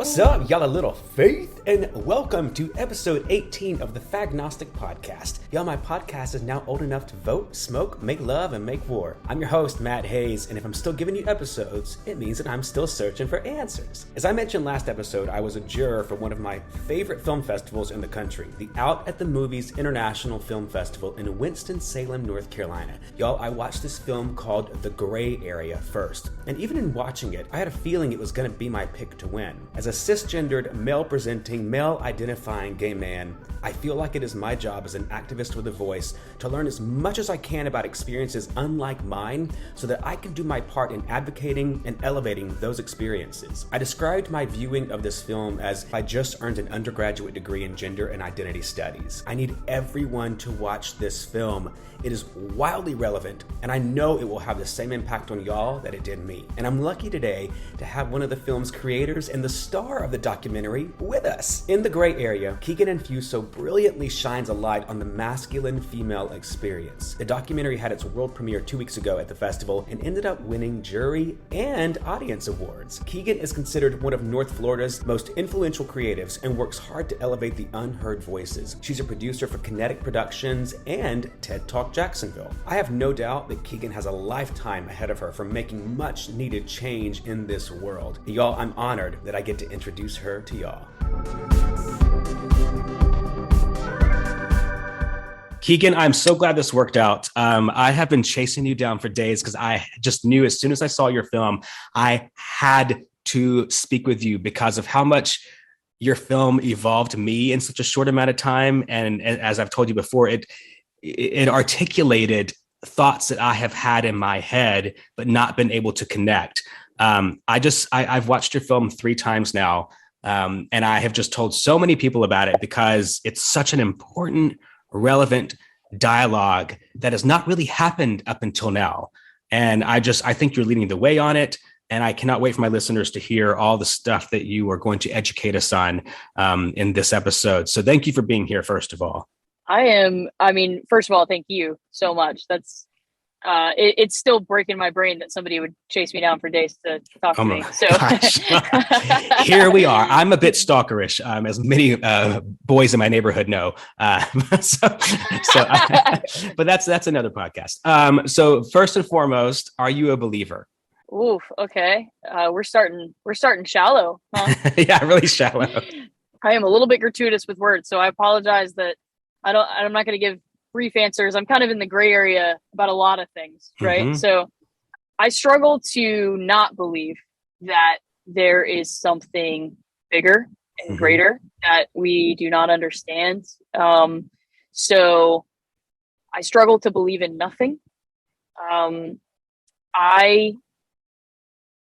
What's up, y'all? A little faith, and welcome to episode 18 of the Fagnostic Podcast. Y'all, my podcast is now old enough to vote, smoke, make love, and make war. I'm your host, Matt Hayes, and if I'm still giving you episodes, it means that I'm still searching for answers. As I mentioned last episode, I was a juror for one of my favorite film festivals in the country, the Out at the Movies International Film Festival in Winston-Salem, North Carolina. Y'all, I watched this film called The Gray Area first, and even in watching it, I had a feeling it was going to be my pick to win. As a cisgendered, male-presenting, male-identifying gay man, I feel like it is my job as an activist with a voice to learn as much as I can about experiences unlike mine so that I can do my part in advocating and elevating those experiences. I described my viewing of this film as I just earned an undergraduate degree in gender and identity studies. I need everyone to watch this film. It is wildly relevant, and I know it will have the same impact on y'all that it did me. And I'm lucky today to have one of the film's creators and the star of the documentary with us. In The Gray Area, Keagan Anfuso brilliantly shines a light on the masculine-female experience. The documentary had its world premiere 2 weeks ago at the festival and ended up winning jury and audience awards. Keagan is considered one of North Florida's most influential creatives and works hard to elevate the unheard voices. She's a producer for Kinetic Productions and TED Talk Jacksonville. I have no doubt that Keagan has a lifetime ahead of her for making much needed change in this world. Y'all, I'm honored that I get to introduce her to y'all. Keagan, I'm so glad this worked out. I have been chasing you down for days because I just knew as soon as I saw your film, I had to speak with you because of how much your film evolved me in such a short amount of time. And as I've told you before, it articulated thoughts that I have had in my head, but not been able to connect. I've watched your film 3 times now. And I have just told so many people about it because it's such an important, relevant dialogue that has not really happened up until now. And I think you're leading the way on it. And I cannot wait for my listeners to hear all the stuff that you are going to educate us on in this episode. So thank you for being here, first of all. First of all, thank you so much. That's, it's still breaking my brain that somebody would chase me down for days to talk to me. So here we are. I'm a bit stalkerish, as many boys in my neighborhood know. But that's another podcast. So first and foremost, are you a believer? Oof. Okay. We're starting shallow. Huh? Yeah, really shallow. I am a little bit gratuitous with words, so I apologize that I'm not going to give brief answers. I'm kind of in the gray area about a lot of things, right? Mm-hmm. So I struggle to not believe that there is something bigger and mm-hmm. greater that we do not understand. So I struggle to believe in nothing. I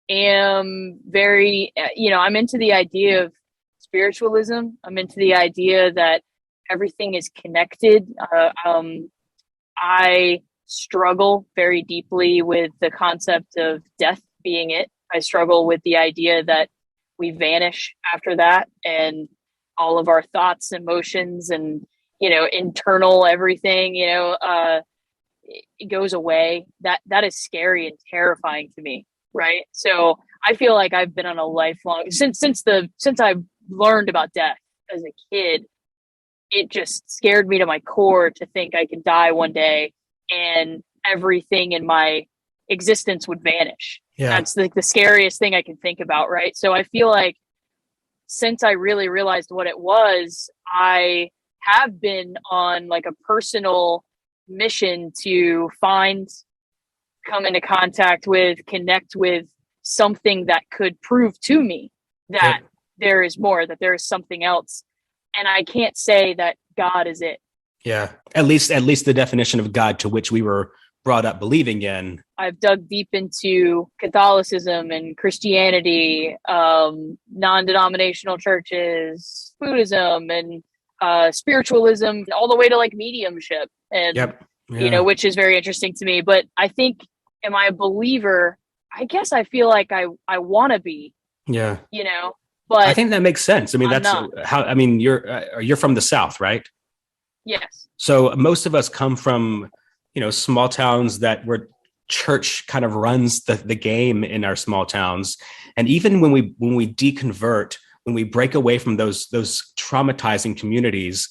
am very, I'm into the idea of spiritualism. I'm into the idea that everything is connected. I struggle very deeply with the concept of death being it. I struggle with the idea that we vanish after that and all of our thoughts, emotions, and, internal everything, it goes away. That is scary and terrifying to me. Right. So I feel like I've been on a lifelong, since I've learned about death as a kid, it just scared me to my core to think I could die one day and everything in my existence would vanish. Yeah. That's the scariest thing I can think about. Right. So I feel like since I really realized what it was, I have been on like a personal mission to come into contact with, connect with something that could prove to me that there is more, that there is something else. And I can't say that God is it. Yeah. At least the definition of God to which we were brought up believing in. I've dug deep into Catholicism and Christianity, non-denominational churches, Buddhism, and spiritualism, all the way to like mediumship. And, which is very interesting to me. But I think, am I a believer? I guess I feel like I want to be. Yeah. But I think that makes sense. I mean, you're from the South, right? Yes. So most of us come from, small towns where church kind of runs the game in our small towns. And even when we deconvert, when we break away from those traumatizing communities,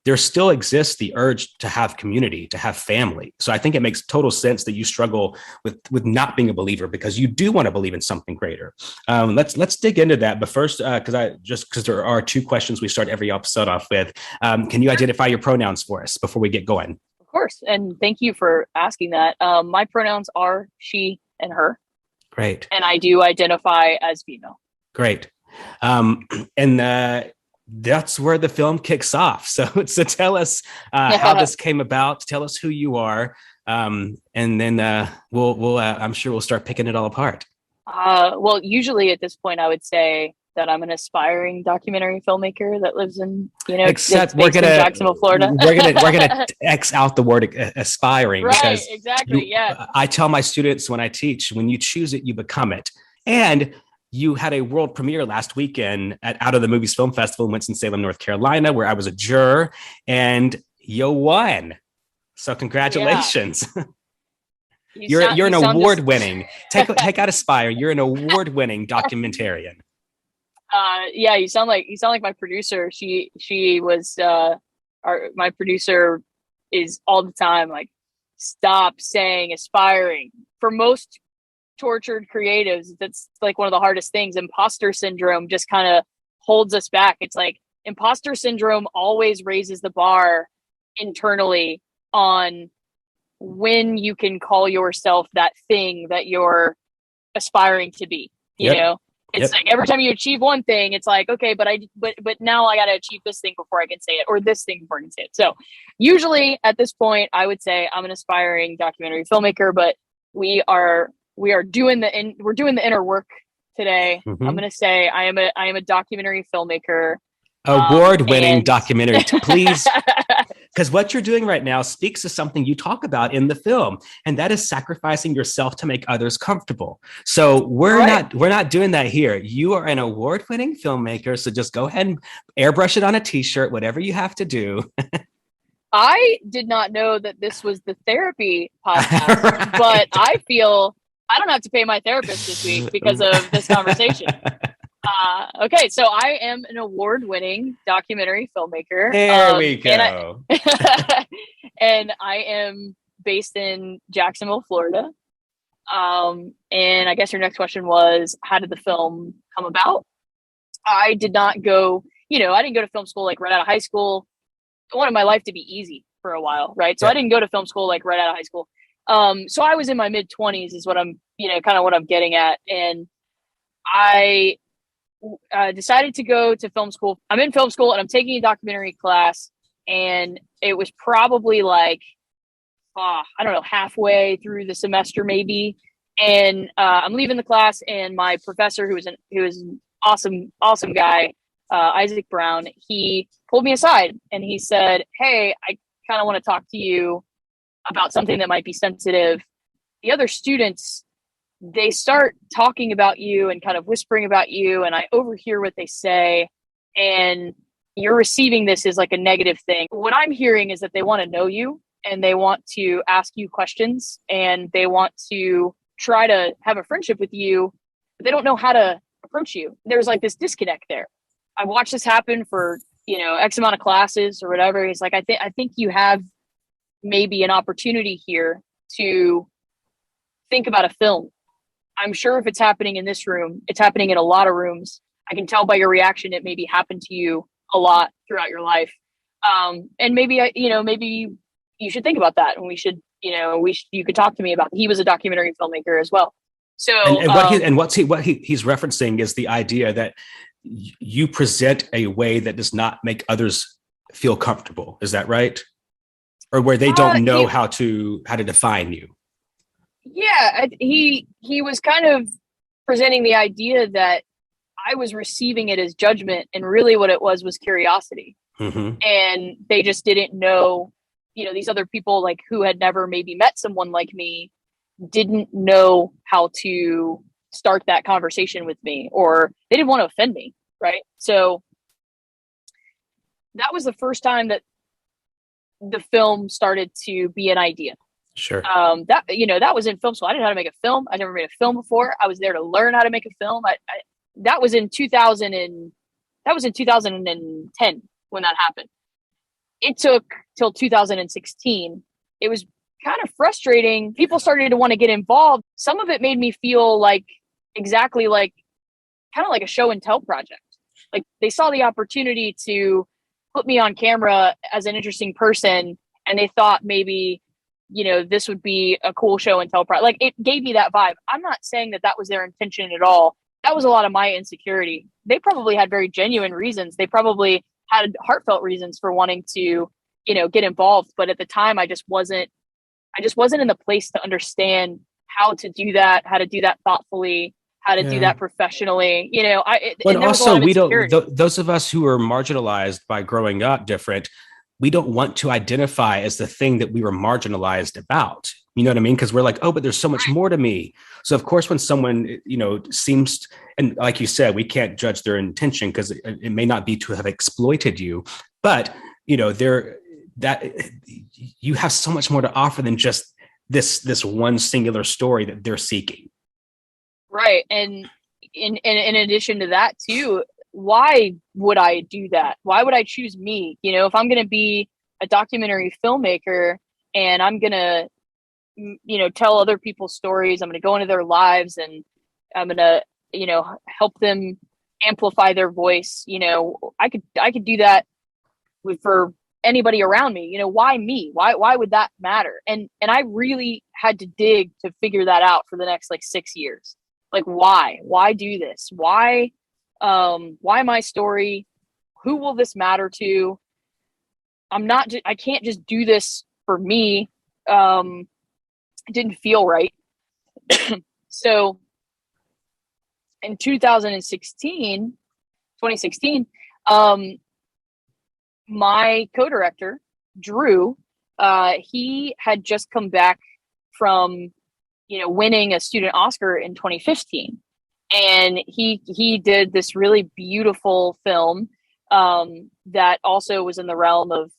there still exists the urge to have community, to have family. So I think it makes total sense that you struggle with not being a believer, because you do want to believe in something greater. Let's dig into that. But first, because there are two questions we start every episode off with. Can you identify your pronouns for us before we get going? Of course, and thank you for asking that. My pronouns are she and her. Great. And I do identify as female. Great. And that's where the film kicks off. So tell us how this came about. Tell us who you are, and then we'll I'm sure we'll start picking it all apart. Well, usually at this point, I would say that I'm an aspiring documentary filmmaker that lives in, except in Jacksonville, Florida. we're gonna X out the word aspiring, right? Because exactly. I tell my students when I teach, when you choose it, you become it. And you had a world premiere last weekend at Out of the Movies Film Festival in Winston-Salem, North Carolina, where I was a juror, and you won. So congratulations. Yeah. You're an award-winning. Take out Aspire. You're an award-winning documentarian. Yeah, you sound like my producer. She was my producer is all the time like, stop saying aspiring. For most tortured creatives, that's like one of the hardest things. Imposter syndrome just kind of holds us back. It's like imposter syndrome always raises the bar internally on when you can call yourself that thing that you're aspiring to be. You know, it's like every time you achieve one thing, it's like, okay, but now I got to achieve this thing before I can say it, or this thing before I can say it. So usually at this point, I would say I'm an aspiring documentary filmmaker, but we are doing we're doing the inner work today. Mm-hmm. I'm going to say I am a documentary filmmaker. Award-winning documentary, please. Because what you're doing right now speaks to something you talk about in the film, and that is sacrificing yourself to make others comfortable. So we're not doing that here. You are an award-winning filmmaker, so just go ahead and airbrush it on a t-shirt, whatever you have to do. I did not know that this was the therapy podcast, right. But I feel I don't have to pay my therapist this week because of this conversation. Okay, so I am an award-winning documentary filmmaker. There we go. And I am based in Jacksonville, Florida. And I guess your next question was, how did the film come about? I did not go, I didn't go to film school like right out of high school. I wanted my life to be easy for a while, right? So I didn't go to film school like right out of high school. So I was in my mid-20s is what I'm, kind of what I'm getting at. And I decided to go to film school. I'm in film school and I'm taking a documentary class, and it was probably like, I don't know, halfway through the semester maybe. And I'm leaving the class, and my professor, who was an awesome guy, Isaac Brown, he pulled me aside and he said, "Hey, I kind of want to talk to you about something that might be sensitive. The other students, they start talking about you and kind of whispering about you, and I overhear what they say, and you're receiving this as like a negative thing. What I'm hearing is that they want to know you, and they want to ask you questions, and they want to try to have a friendship with you, but they don't know how to approach you. There's like this disconnect there. I watched this happen for, X amount of classes or whatever. He's like, I think you have maybe an opportunity here to think about a film. I'm sure if it's happening in this room, it's happening in a lot of rooms. I can tell by your reaction, it maybe happened to you a lot throughout your life. And maybe, maybe you should think about that. And we should, you could talk to me about, he was a documentary filmmaker as well. So, what he's referencing is the idea that you present a way that does not make others feel comfortable. Is that right? Or where they don't know how to define you? Yeah, he was kind of presenting the idea that I was receiving it as judgment, and really what it was curiosity. Mm-hmm. And they just didn't know, these other people like who had never maybe met someone like me didn't know how to start that conversation with me, or they didn't want to offend me, right? So that was the first time that the film started to be an idea. Sure. That was in film school. I didn't know how to make a film. I never made a film before. I was there to learn how to make a film. That was in 2000 and That was in 2010 when that happened. It took till 2016. It was kind of frustrating. People started to want to get involved. Some of it made me feel like exactly like kind of like a show and tell project. Like they saw the opportunity to put me on camera as an interesting person, and they thought maybe, this would be a cool show and tell project. Like it gave me that vibe. I'm not saying that that was their intention at all. That was a lot of my insecurity. They probably had very genuine reasons. They probably had heartfelt reasons for wanting to, get involved. But at the time, I just wasn't in the place to understand how to do that thoughtfully, how to do that professionally. But also, we don't, insecurity. those of us who are marginalized by growing up different, we don't want to identify as the thing that we were marginalized about. You know what I mean? Because we're like, oh, but there's so much more to me. So of course, when someone, seems, and like you said, we can't judge their intention because it may not be to have exploited you, but that you have so much more to offer than just this one singular story that they're seeking. Right. And in addition to that too, why would I do that? Why would I choose me? If I'm going to be a documentary filmmaker and I'm going to, tell other people's stories, I'm going to go into their lives and I'm going to, help them amplify their voice. I could do that for anybody around me. Why me? Why would that matter? And I really had to dig to figure that out for the next 6 years. Like, why do this? Why my story? Who will this matter to? I can't just do this for me. It didn't feel right. So in 2016, my co-director, Drew, he had just come back from, winning a student Oscar in 2015. And he did this really beautiful film that also was in the realm of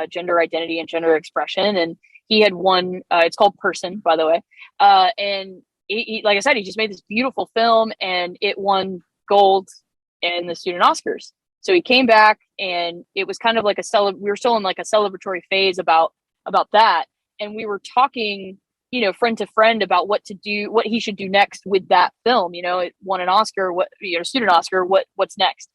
gender identity and gender expression. And he had won, it's called Person, by the way. And he, like I said, he just made this beautiful film and it won gold in the student Oscars. So he came back and it was kind of like we were still in like a celebratory phase about that. And we were talking, friend to friend about what he should do next with that film. It won an Oscar, student Oscar, what's next?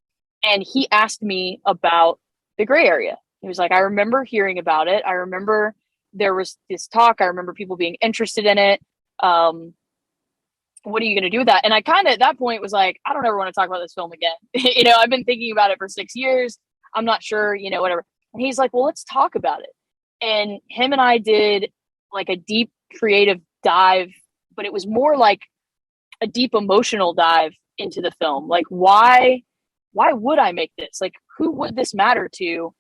And he asked me about the gray area. He was like, I remember hearing about it. I remember there was this talk. I remember people being interested in it. What are you going to do with that? And I kind of at that point was like, I don't ever want to talk about this film again. I've been thinking about it for 6 years. I'm not sure, whatever. And he's like, well, let's talk about it. And him and I did like a deep creative dive, but it was more like a deep emotional dive into the film. Like, why would I make this? Like, who would this matter to?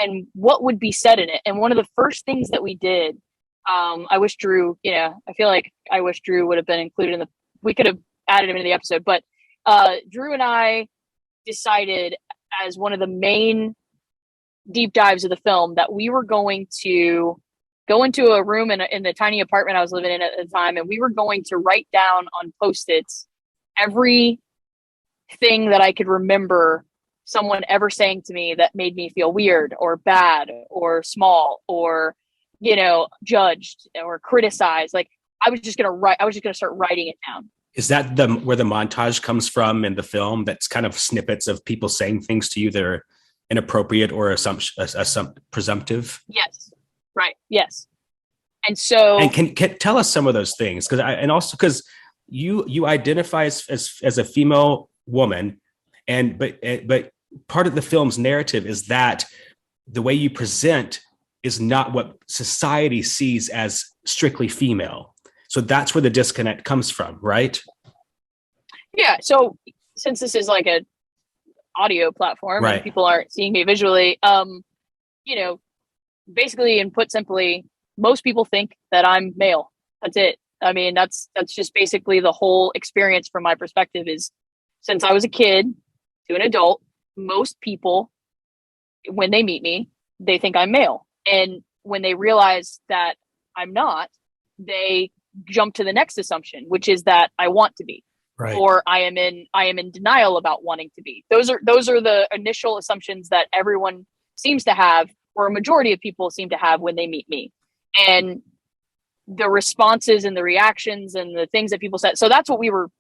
And what would be said in it? And one of the first things that we did, I wish Drew, I feel like I wish Drew would have been included we could have added him into the episode, but Drew and I decided as one of the main deep dives of the film that we were going to go into a room in the tiny apartment I was living in at the time, and we were going to write down on Post-its everything that I could remember someone ever saying to me that made me feel weird or bad or small or, judged or criticized. Like, I was just going to start writing it down. Is that where the montage comes from in the film? That's kind of snippets of people saying things to you that are inappropriate or presumptive? Yes. Right. Yes. And so, and can tell us some of those things. Because you identify as a female woman, but part of the film's narrative is that the way you present is not what society sees as strictly female. So that's where the disconnect comes from, right? Yeah. So since this is like an audio platform, right, and people aren't seeing me visually, basically and put simply, most people think that I'm male. That's it. I mean, that's just basically the whole experience from my perspective is since I was a kid to an adult, most people, when they meet me, they think I'm male. And when they realize that I'm not, they jump to the next assumption, which is that I want to be. Right. or I am in denial about wanting to be. Those are the initial assumptions that everyone seems to have, or a majority of people seem to have when they meet me. And the responses and the reactions and the things that people said. So that's what we were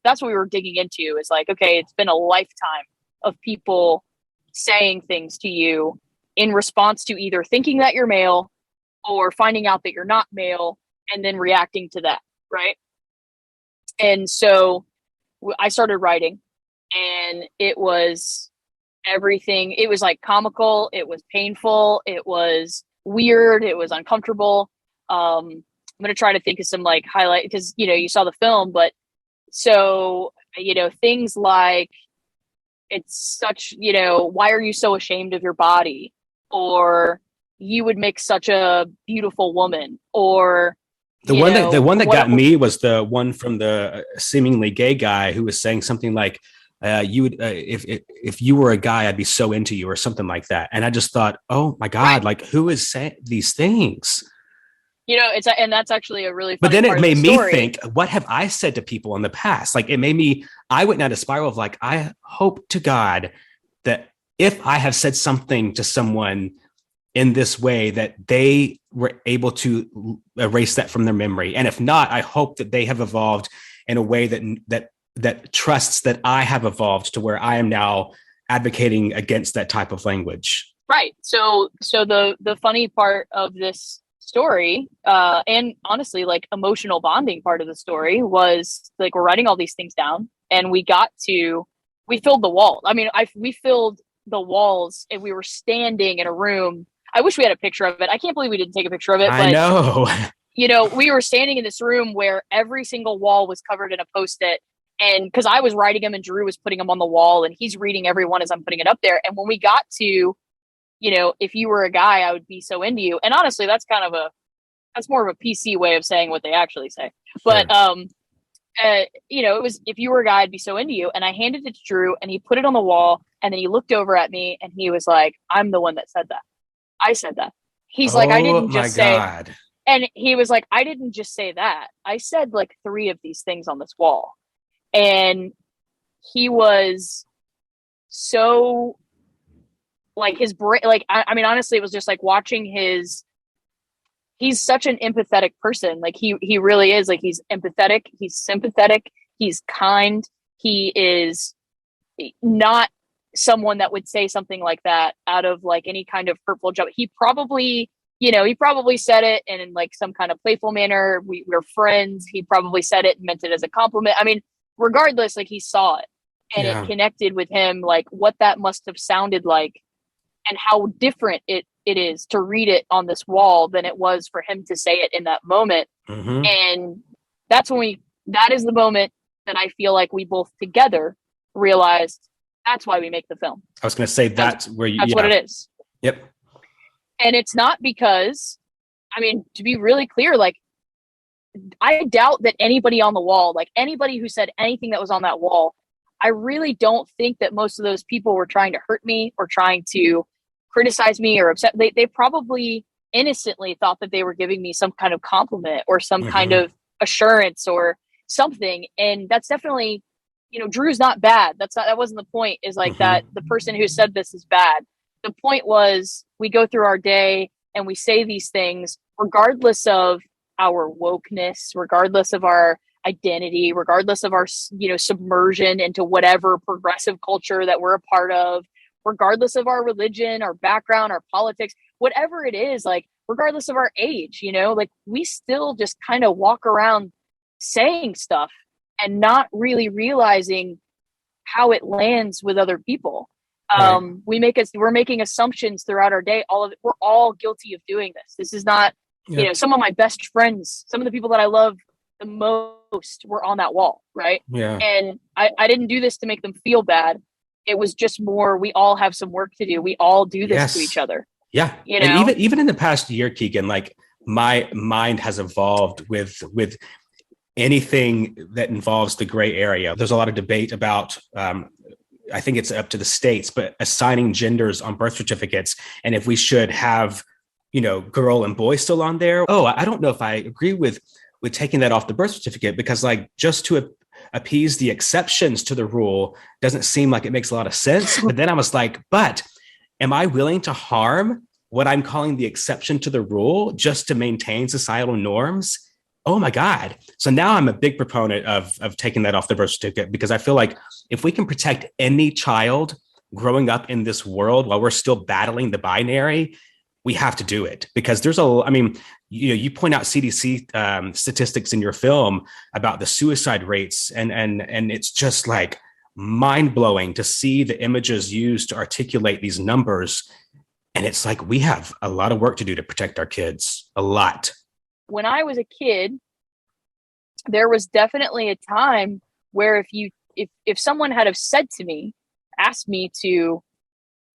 digging into, is like, okay, it's been a lifetime of people saying things to you in response to either thinking that you're male or finding out that you're not male and then reacting to that. Right. And so I started writing, and it was everything. It was like comical. It was painful. It was weird. It was uncomfortable. I'm going to try to think of some like highlight, because, you saw the film, but so, things like, it's such, why are you so ashamed of your body? Or you would make such a beautiful woman, or The one that got me was the one from the seemingly gay guy who was saying something like, "You would if you were a guy, I'd be so into you," or something like that. And I just thought, oh my God, right. Like, who is saying these things? And that's actually a really funny But then it made me think, what have I said to people in the past? Like, it made me, I went down a spiral of like, I hope to God that if I have said something to someone in this way, that they were able to erase that from their memory. And if not, I hope that they have evolved in a way that trusts that I have evolved to where I am now advocating against that type of language. Right. So the funny part of this story, and honestly, like, emotional bonding part of the story, was like, we're writing all these things down, and we filled the wall. I mean, we filled the walls, and we were standing in a room. I wish we had a picture of it. I can't believe we didn't take a picture of it. I know. We were standing in this room where every single wall was covered in a Post-it. And because I was writing them and Drew was putting them on the wall, and he's reading every one as I'm putting it up there. And when we got to, if you were a guy, I would be so into you. And honestly, that's more of a PC way of saying what they actually say. But, it was, if you were a guy, I'd be so into you. And I handed it to Drew, and he put it on the wall, and then he looked over at me, and he was like, I'm the one that said that. I said that. He's like, I didn't just say. God. And he was like, I didn't just say that. I said like 3 of these things on this wall. And he was so, like, his brain, like, I mean, honestly, it was just like watching he's such an empathetic person. Like, he really is. Like, he's empathetic. He's sympathetic. He's kind. He is not someone that would say something like that out of like any kind of hurtful joke. He probably said it in like some kind of playful manner. We're friends. He probably said it and meant it as a compliment. I mean, regardless, like, he saw it, and it connected with him, like what that must have sounded like and how different it is to read it on this wall than it was for him to say it in that moment. Mm-hmm. And that is the moment that I feel like we both together realized that's why we make the film. I was going to say that's what it is. Yep. And it's not because, I mean, to be really clear, like, I doubt that anybody on the wall, like anybody who said anything that was on that wall, I really don't think that most of those people were trying to hurt me or trying to criticize me or upset. They probably innocently thought that they were giving me some kind of compliment or some kind of assurance or something. And that's definitely, Drew's not bad. That wasn't the point, is like that the person who said this is bad. The point was, we go through our day and we say these things regardless of our wokeness, regardless of our identity, regardless of our, submersion into whatever progressive culture that we're a part of, regardless of our religion, our background, our politics, whatever it is, like, regardless of our age, like, we still just kind of walk around saying stuff and not really realizing how it lands with other people. Right. We're making assumptions throughout our day. We're all guilty of doing this. This is not, some of my best friends, some of the people that I love the most were on that wall. Right. Yeah. And I didn't do this to make them feel bad. It was just more, we all have some work to do. We all do this to each other. Yeah. And even in the past year, Keagan, like, my mind has evolved with anything that involves the gray area. There's a lot of debate about, I think it's up to the states, but assigning genders on birth certificates, and if we should have, girl and boy still on there. Oh, I don't know if I agree with taking that off the birth certificate, because, like, just to appease the exceptions to the rule doesn't seem like it makes a lot of sense. But then I was like, but am I willing to harm what I'm calling the exception to the rule just to maintain societal norms? Oh my God. So now I'm a big proponent of taking that off the birth certificate, because I feel like if we can protect any child growing up in this world while we're still battling the binary, we have to do it. Because there's you point out CDC statistics in your film about the suicide rates, and it's just like mind blowing to see the images used to articulate these numbers. And it's like, we have a lot of work to do to protect our kids, a lot. When I was a kid, there was definitely a time where if someone had have said to me, asked me to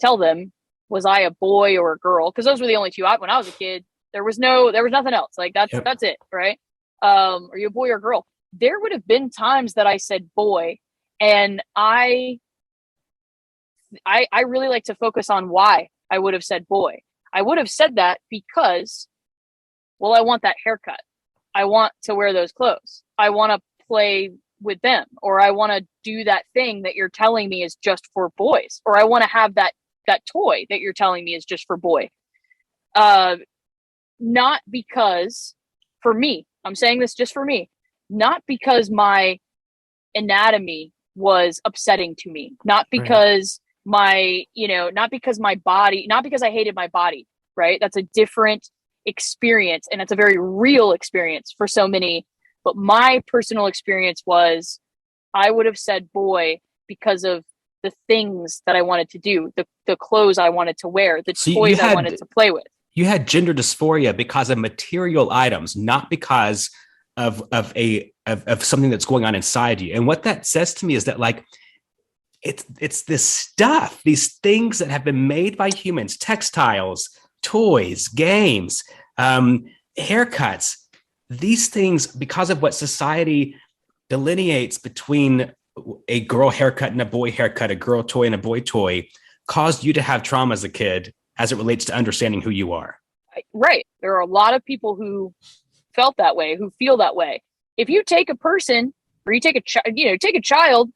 tell them, was I a boy or a girl? Because those were the only two. When I was a kid, there was nothing else. Like that's it, right? Are you a boy or a girl? There would have been times that I said boy, and I really like to focus on why I would have said boy. I would have said that because, well, I want that haircut. I want to wear those clothes. I want to play with them, or I want to do that thing that you're telling me is just for boys, or I want to have that toy that you're telling me is just for boy. Not because, for me, I'm saying this just for me, not because my anatomy was upsetting to me, not because not because my body, not because I hated my body, right? That's a different experience, and it's a very real experience for so many. But my personal experience was, I would have said boy because of the things that I wanted to do, the clothes I wanted to wear, the toys I wanted to play with. You had gender dysphoria because of material items, not because of something that's going on inside you. And what that says to me is that, like, it's this stuff, these things that have been made by humans, textiles, toys, games, haircuts, these things, because of what society delineates between a girl haircut and a boy haircut, a girl toy and a boy toy, caused you to have trauma as a kid as it relates to understanding who you are. Right. There are a lot of people who felt that way, who feel that way. If you take a person, or you take a child,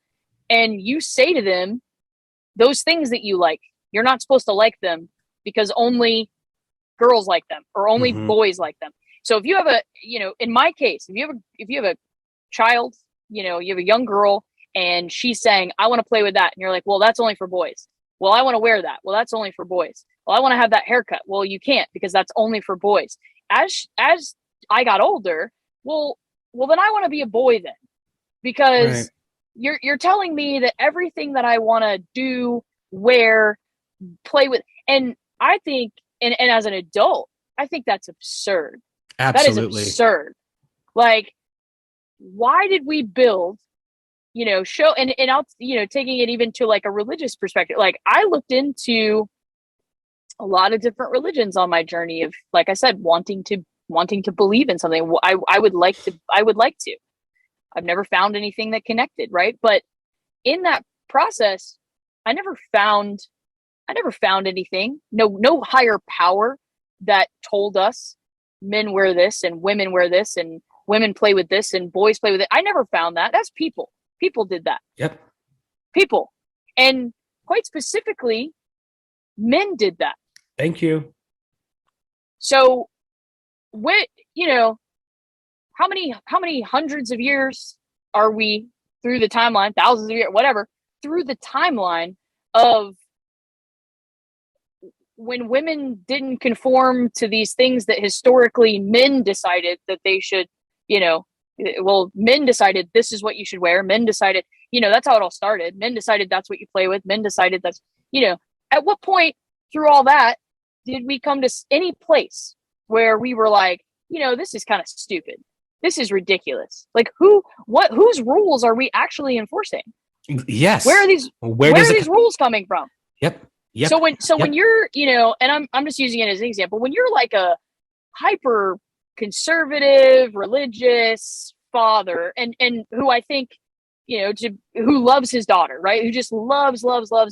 and you say to them those things that you like, you're not supposed to like them because only girls like them, or only boys like them. So if you have in my case, if you have a child, you have a young girl, and she's saying, I want to play with that. And you're like, well, that's only for boys. Well, I want to wear that. Well, that's only for boys. Well, I want to have that haircut. Well, you can't, because that's only for boys. As I got older, well, then I want to be a boy then, because you're telling me that everything that I want to do, wear, play with, and I think, and as an adult, I think that's absurd. Absolutely. That is absurd. Like, why did we build, show, and I'll, taking it even to like a religious perspective, like I looked into a lot of different religions on my journey of, like I said, wanting to believe in something. I would like to. I've never found anything that connected, right? But in that process, I never found anything. No higher power that told us men wear this and women wear this and women play with this and boys play with it. I never found that. That's people. People did that. Yep. People. And quite specifically, men did that. Thank you. So how many hundreds of years are we through the timeline, thousands of years, whatever, through the timeline of when women didn't conform to these things that historically men decided that they should, men decided this is what you should wear. Men decided, that's how it all started. Men decided that's what you play with. Men decided that's, at what point through all that did we come to any place where we were like, this is kind of stupid. This is ridiculous. Like whose rules are we actually enforcing? Yes. Where are these rules coming from? Yep. So when you're, and I'm just using it as an example, when you're like a hyper conservative, religious father, and who I think, who loves his daughter, right? Who just loves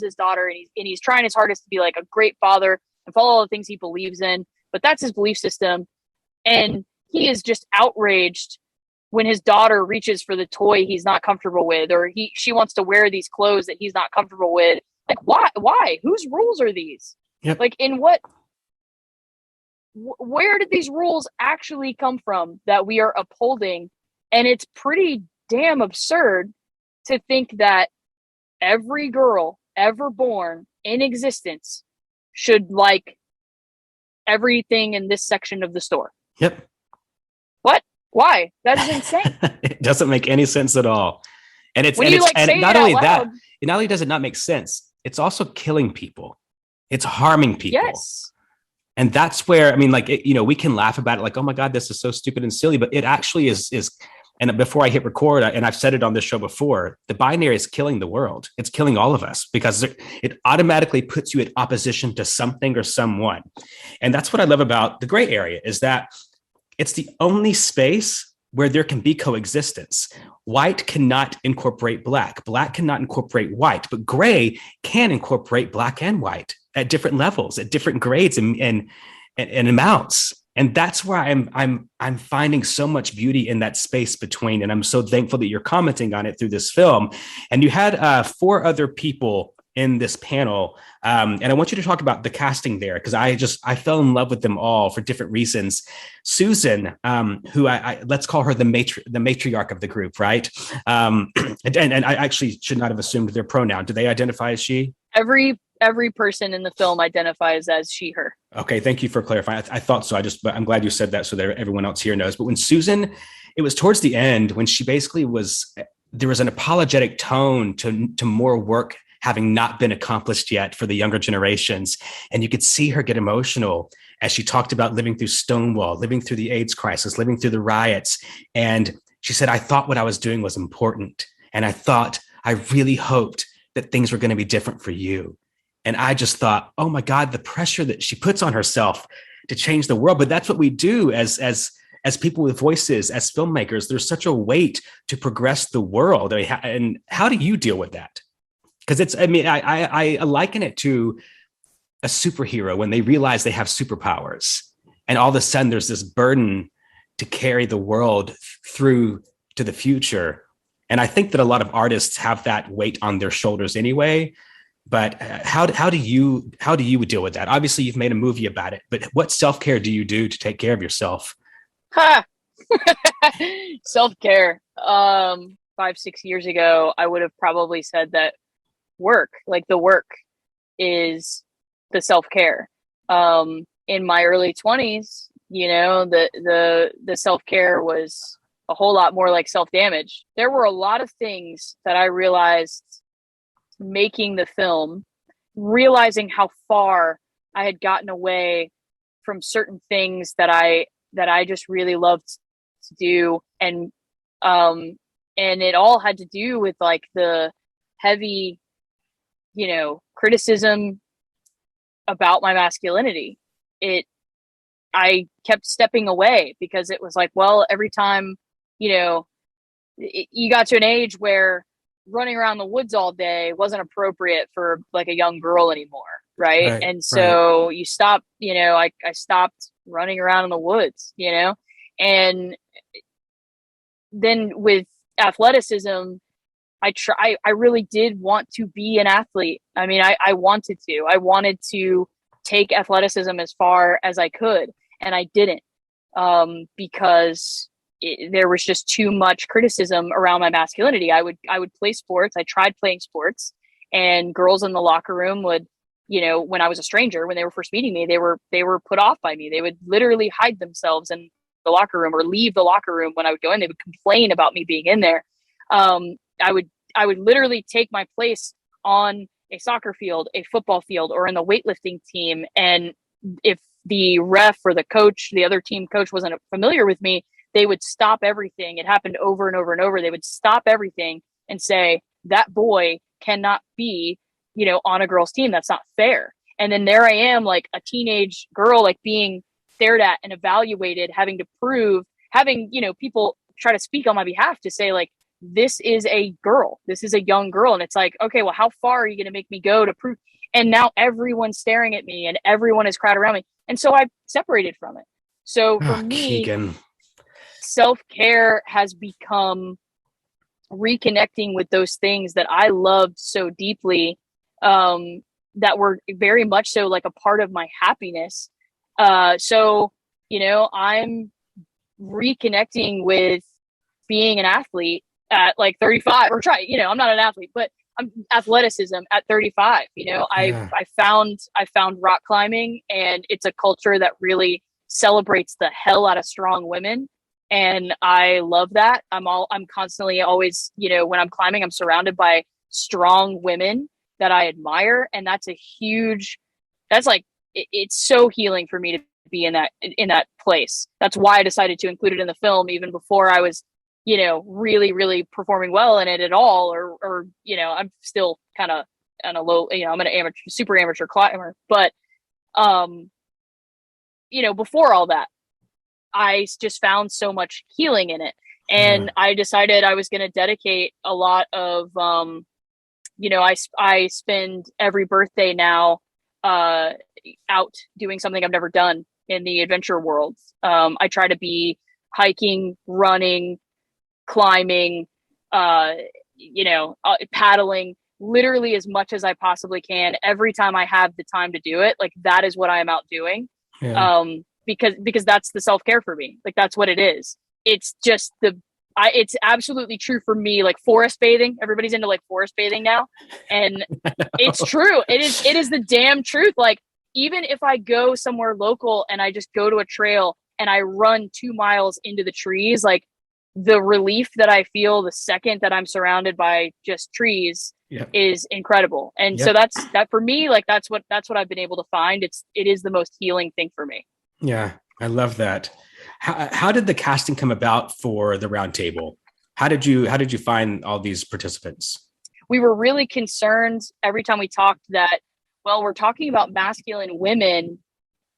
his daughter, and he's trying his hardest to be like a great father and follow all the things he believes in, but that's his belief system. And he is just outraged when his daughter reaches for the toy he's not comfortable with, or she wants to wear these clothes that he's not comfortable with. Like, why? Whose rules are these? Yep. Like, where did these rules actually come from that we are upholding? And it's pretty damn absurd to think that every girl ever born in existence should like everything in this section of the store. Yep. What? Why? That is insane. It doesn't make any sense at all. And it's, when and you it's, like say and not it only out that, loud, not only does it not make sense, it's also killing people. It's harming people. yes. And that's where, I mean, like, we can laugh about it like, oh my God, this is so stupid and silly, but it actually is. And before I hit record, and I've said it on this show before, the binary is killing the world. It's killing all of us because it automatically puts you in opposition to something or someone. And that's what I love about the gray area, is that it's the only space where there can be coexistence. White cannot incorporate black. Black cannot incorporate white, but gray can incorporate black and white at different levels, at different grades and amounts. And that's where I'm finding so much beauty in that space between. And I'm so thankful that you're commenting on it through this film. And you had 4 other people in this panel. And I want you to talk about the casting there, because I fell in love with them all for different reasons. Susan, who I let's call her the matriarch of the group, right? And I actually should not have assumed their pronoun. Do they identify as she? Every person in the film identifies as she, her. Okay, thank you for clarifying. I thought so. But I'm glad you said that so that everyone else here knows. But when Susan, it was towards the end when she basically there was an apologetic tone to more work having not been accomplished yet for the younger generations. And you could see her get emotional as she talked about living through Stonewall, living through the AIDS crisis, living through the riots. And she said, I thought what I was doing was important. And I really hoped that things were going to be different for you. And I just thought, oh my God, the pressure that she puts on herself to change the world. But that's what we do as people with voices, as filmmakers. There's such a weight to progress the world. And how do you deal with that? Because I liken it to a superhero when they realize they have superpowers, and all of a sudden there's this burden to carry the world through to the future. And I think that a lot of artists have that weight on their shoulders anyway. But how do you deal with that? Obviously, you've made a movie about it, but what self-care do you do to take care of yourself? Self-care. 5-6 years ago, I would have probably said that work, like the work, is the self-care. In my early 20s, the self-care was a whole lot more like self-damage. There were a lot of things that I realized making the film, realizing how far I had gotten away from certain things that I just really loved to do. And it all had to do with like the heavy, criticism about my masculinity. I kept stepping away because it was like, well, every time, you got to an age where running around the woods all day wasn't appropriate for like a young girl anymore. Right. And so you stop, I stopped running around in the woods, and then with athleticism, I really did want to be an athlete. I mean, I wanted to take athleticism as far as I could, and I didn't, because there was just too much criticism around my masculinity. I would play sports. I tried playing sports, and girls in the locker room would, when I was a stranger, when they were first meeting me, they were put off by me. They would literally hide themselves in the locker room or leave the locker room when I would go in. They would complain about me being in there. I would literally take my place on a soccer field, a football field, or in the weightlifting team. And if the ref or the coach, the other team coach, wasn't familiar with me, they would stop everything. It happened over and over and over. They would stop everything and say, that boy cannot be, on a girl's team. That's not fair. And then there I am, like a teenage girl, like being stared at and evaluated, having to prove, people try to speak on my behalf to say, like, this is a girl. This is a young girl. And it's like, okay, well, how far are you going to make me go to prove? And now everyone's staring at me and everyone is crowded around me. And so I separated from it. So for me, Keagan, self-care has become reconnecting with those things that I loved so deeply, that were very much so like a part of my happiness. So, I'm reconnecting with being an athlete at like 35, or I'm not an athlete, but I'm athleticism at 35. I found rock climbing, and it's a culture that really celebrates the hell out of strong women. And I love that. I'm constantly always, when I'm climbing, I'm surrounded by strong women that I admire. And that's like, it's so healing for me to be in that place. That's why I decided to include it in the film, even before I was, really, really performing well in it at all. Or I'm still kind of on a low, I'm an super amateur climber, but, before all that, I just found so much healing in it. And I decided I was going to dedicate a lot of, I spend every birthday now out doing something I've never done in the adventure world. I try to be hiking, running, climbing, paddling, literally as much as I possibly can. Every time I have the time to do it, like that is what I am out doing. Yeah. Because that's the self-care for me. Like that's what it is. It's just it's absolutely true for me. Like forest bathing, everybody's into like forest bathing now. And it's true. It is the damn truth. Like even if I go somewhere local and I just go to a trail and I run 2 miles into the trees, like the relief that I feel the second that I'm surrounded by just trees is incredible. And so that for me, like that's what I've been able to find. It is the most healing thing for me. Yeah, I love that. How did the casting come about for the round table? How did you find all these participants? We were really concerned every time we talked that, well, we're talking about masculine women,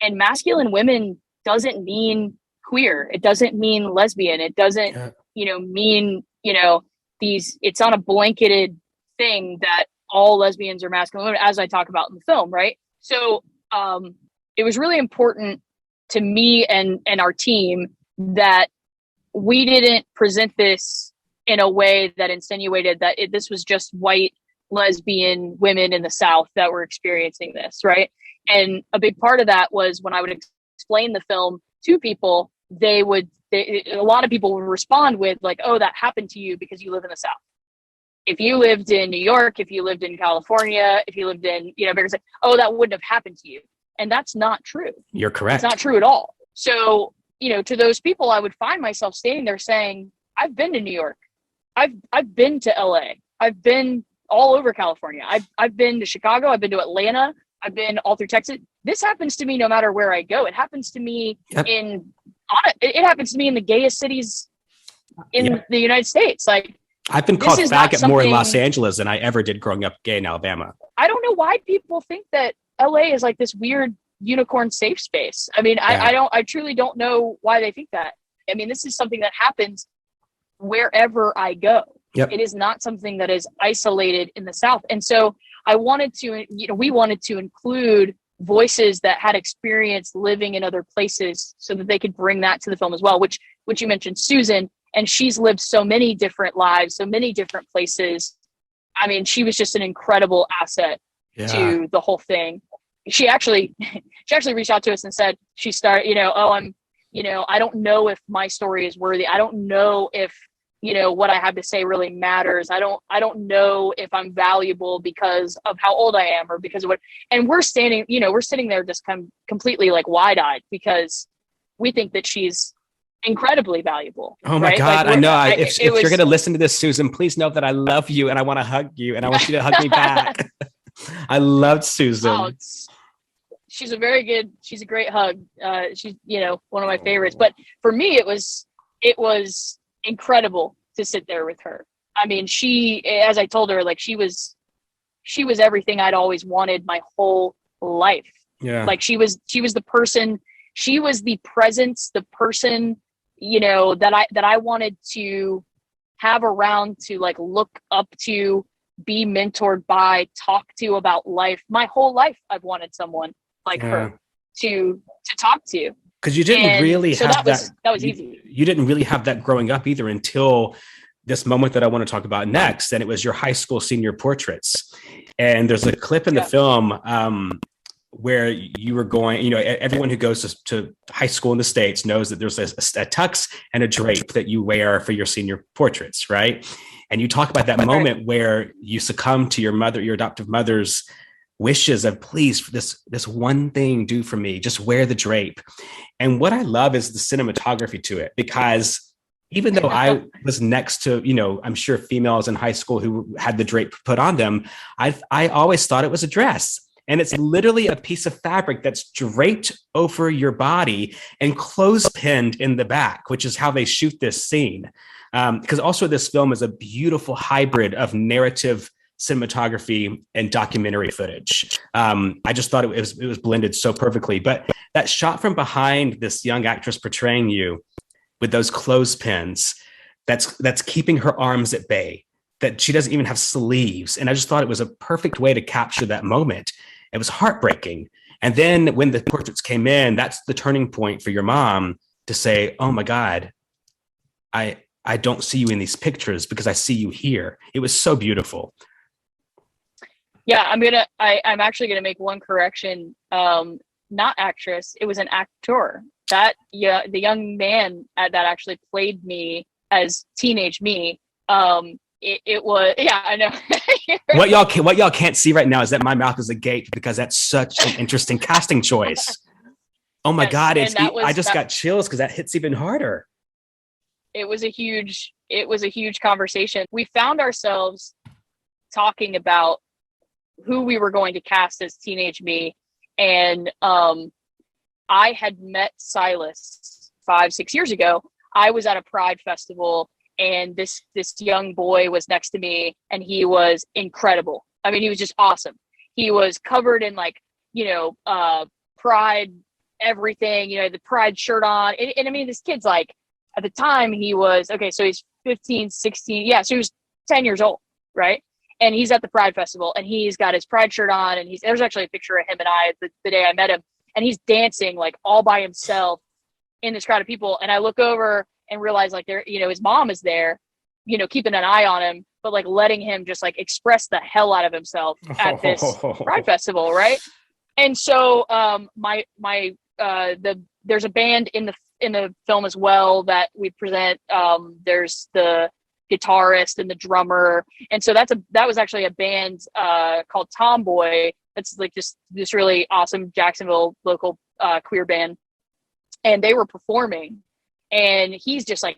and masculine women doesn't mean queer. It doesn't mean lesbian. It doesn't, mean, it's not a blanketed thing that all lesbians are masculine women, as I talk about in the film. Right. So, it was really important to me and our team that we didn't present this in a way that insinuated that this was just white lesbian women in the South that were experiencing this, right? And a big part of that was when I would explain the film to people, a lot of people would respond with like, oh, that happened to you because you live in the South. If you lived in New York, if you lived in California, if you lived in, oh, that wouldn't have happened to you. And that's not true. You're correct. It's not true at all. So, to those people, I would find myself standing there saying, I've been to New York. I've been to LA. I've been all over California. I've been to Chicago. I've been to Atlanta. I've been all through Texas. This happens to me no matter where I go. It happens to me it happens to me in the gayest cities in the United States. Like I've been called faggot more in Los Angeles than I ever did growing up gay in Alabama. I don't know why people think that LA is like this weird unicorn safe space. I mean, I truly don't know why they think that. I mean, this is something that happens wherever I go. Yep. It is not something that is isolated in the South. And so we wanted to include voices that had experience living in other places so that they could bring that to the film as well, which you mentioned Susan, and she's lived so many different lives, so many different places. I mean, she was just an incredible asset to the whole thing. She actually reached out to us and said she started, I don't know if my story is worthy. I don't know if, what I have to say really matters. I don't know if I'm valuable because of how old I am or because of what, and we're sitting there just completely like wide-eyed because we think that she's incredibly valuable. Oh my God. Like, I know. If you're going to listen to this, Susan, please know that I love you and I want to hug you and I want you to hug me back. I loved Susan. Oh, she's a great hug. She's, one of my favorites, but for me, it was incredible to sit there with her. I mean, as I told her, like she was everything I'd always wanted my whole life. Yeah. Like she was the person, she was the presence, the person, that I wanted to have around to like look up to, be mentored by, talk to about life. My whole life, I've wanted someone like her to talk to. Because you didn't And really so have that was easy. you didn't really have that growing up either until this moment that I want to talk about next. And it was your high school senior portraits. And there's a clip in the film where you were going, everyone who goes to high school in the States knows that there's a tux and a drape that you wear for your senior portraits, right? And you talk about that moment where you succumb to your adoptive mother's wishes of, please, this one thing do for me, just wear the drape. And what I love is the cinematography to it, because even though I was next to, I'm sure females in high school who had the drape put on them, I always thought it was a dress. And it's literally a piece of fabric that's draped over your body and clothespinned in the back, which is how they shoot this scene. Because also this film is a beautiful hybrid of narrative cinematography and documentary footage. I just thought it was blended so perfectly. But that shot from behind this young actress portraying you with those clothespins, that's keeping her arms at bay, that she doesn't even have sleeves. And I just thought it was a perfect way to capture that moment. It was heartbreaking. And then when the portraits came in, that's the turning point for your mom to say, oh my God, I don't see you in these pictures because I see you here. It was so beautiful. Yeah, I'm actually gonna make one correction. Not actress, it was an actor. The young man that actually played me as teenage me. It was, yeah, I know. What y'all can't see right now is that my mouth is agape because that's such an interesting casting choice. Oh my God, I just got chills because that hits even harder. It was a huge conversation. We found ourselves talking about who we were going to cast as teenage me, and I had met Silas 5-6 years ago. I was at a Pride festival, and this young boy was next to me, and he was incredible. I mean, he was just awesome. He was covered in Pride everything, the Pride shirt on. And I mean, this kid's like, at the time he was, so he's 15, 16. Yeah. So he was 10 years old. Right. And he's at the Pride festival, and he's got his Pride shirt on, and there's actually a picture of him and I the day I met him, and he's dancing like all by himself in this crowd of people. And I look over and realize like his mom is there, keeping an eye on him, but like letting him just like express the hell out of himself at this Pride festival. Right. And so there's a band in the film as well that we present. There's the guitarist and the drummer, and so that was actually a band called Tomboy. That's like just this really awesome Jacksonville local queer band, and they were performing, and he's just like